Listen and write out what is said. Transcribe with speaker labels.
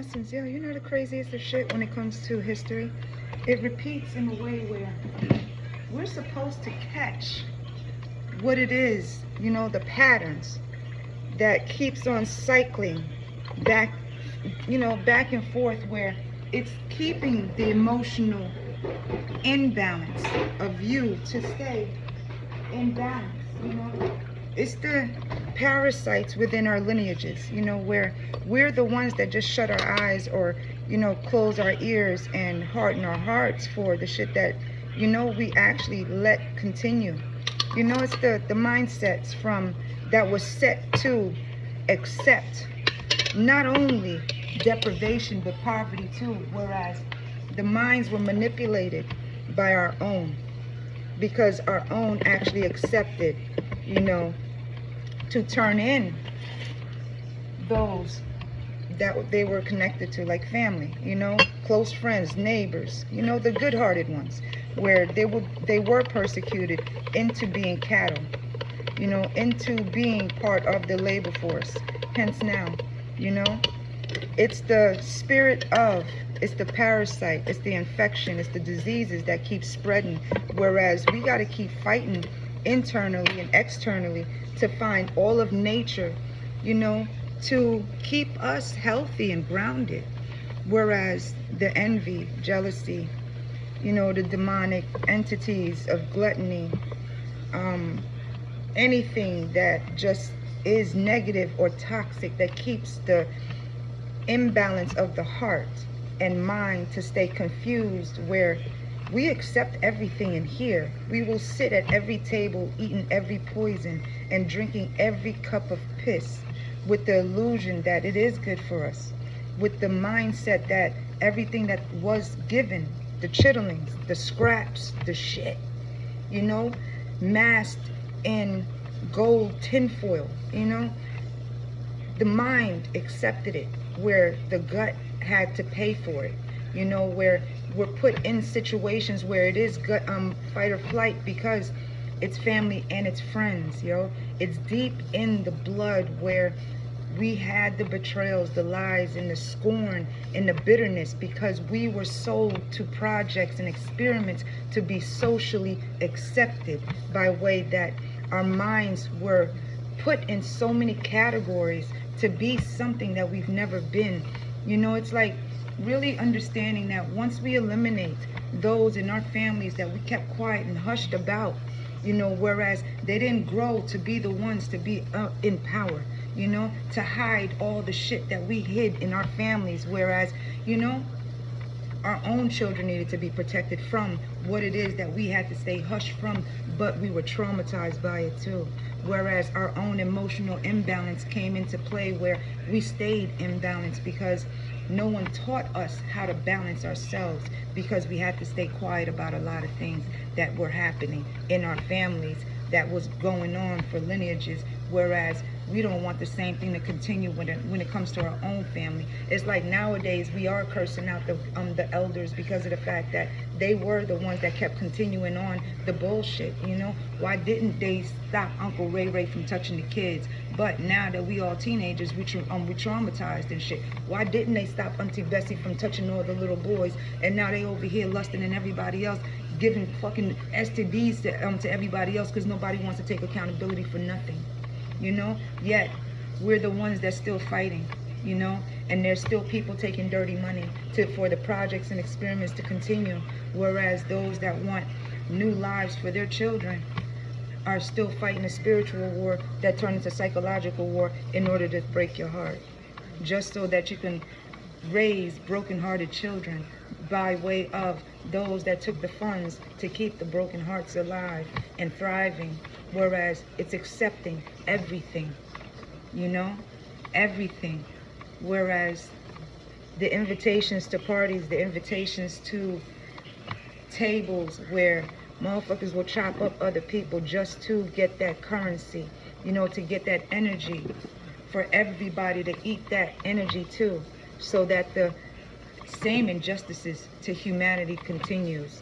Speaker 1: essence, yeah, you know the craziest of shit when it comes to history? It repeats in a way where we're supposed to catch what it is, you know, the patterns that keeps on cycling back, you know, back and forth, where it's keeping the emotional imbalance of you to stay in balance, you know. It's the parasites within our lineages, you know, where we're the ones that just shut our eyes or, you know, close our ears and harden our hearts for the shit that, you know, we actually let continue. You know, it's the mindsets from that was set to accept not only deprivation but poverty too, whereas the minds were manipulated by our own, because our own actually accepted, you know, to turn in those that they were connected to, like family, you know, close friends, neighbors, you know, the good-hearted ones, where they were persecuted into being cattle, you know, into being part of the labor force. Hence now, you know, it's the spirit of, it's the parasite, it's the infection, it's the diseases that keep spreading, whereas we got to keep fighting internally and externally to find all of nature, you know, to keep us healthy and grounded, whereas the envy, jealousy, you know, the demonic entities of gluttony, um, anything that just is negative or toxic, that keeps the imbalance of the heart and mind to stay confused, where we accept everything in here. We will sit at every table eating every poison and drinking every cup of piss with the illusion that it is good for us, with the mindset that everything that was given, the chitterlings, the scraps, the shit, you know, masked in gold tinfoil, you know, the mind accepted it, where the gut had to pay for it, you know, where we're put in situations where it is gut fight or flight, because it's family and it's friends, yo. It's deep in the blood, where we had the betrayals, the lies, and the scorn and the bitterness, because we were sold to projects and experiments to be socially accepted, by way that our minds were put in so many categories to be something that we've never been. You know, it's like really understanding that once we eliminate those in our families that we kept quiet and hushed about, you know, whereas they didn't grow to be the ones to be in power, you know, to hide all the shit that we hid in our families, whereas, you know, our own children needed to be protected from what it is that we had to stay hushed from, but we were traumatized by it too. Whereas our own emotional imbalance came into play, where we stayed imbalanced because no one taught us how to balance ourselves, because we had to stay quiet about a lot of things that were happening in our families, that was going on for lineages, whereas we don't want the same thing to continue when it comes to our own family. It's like nowadays we are cursing out the elders, because of the fact that they were the ones that kept continuing on the bullshit, you know. Why didn't they stop Uncle Ray Ray from touching the kids? But now that we all teenagers, we traumatized and shit. Why didn't they stop Auntie Bessie from touching all the little boys? And now they over here lusting and everybody else, giving fucking STDs to everybody else, because nobody wants to take accountability for nothing, you know. Yet we're the ones that's still fighting, you know, and there's still people taking dirty money for the projects and experiments to continue, whereas those that want new lives for their children are still fighting a spiritual war that turned into psychological war in order to break your heart, just so that you can raise broken-hearted children by way of those that took the funds to keep the broken hearts alive and thriving, whereas it's accepting everything, you know, everything. Whereas the invitations to parties, the invitations to tables where motherfuckers will chop up other people just to get that currency, you know, to get that energy, for everybody to eat that energy too, so that the same injustices to humanity continues.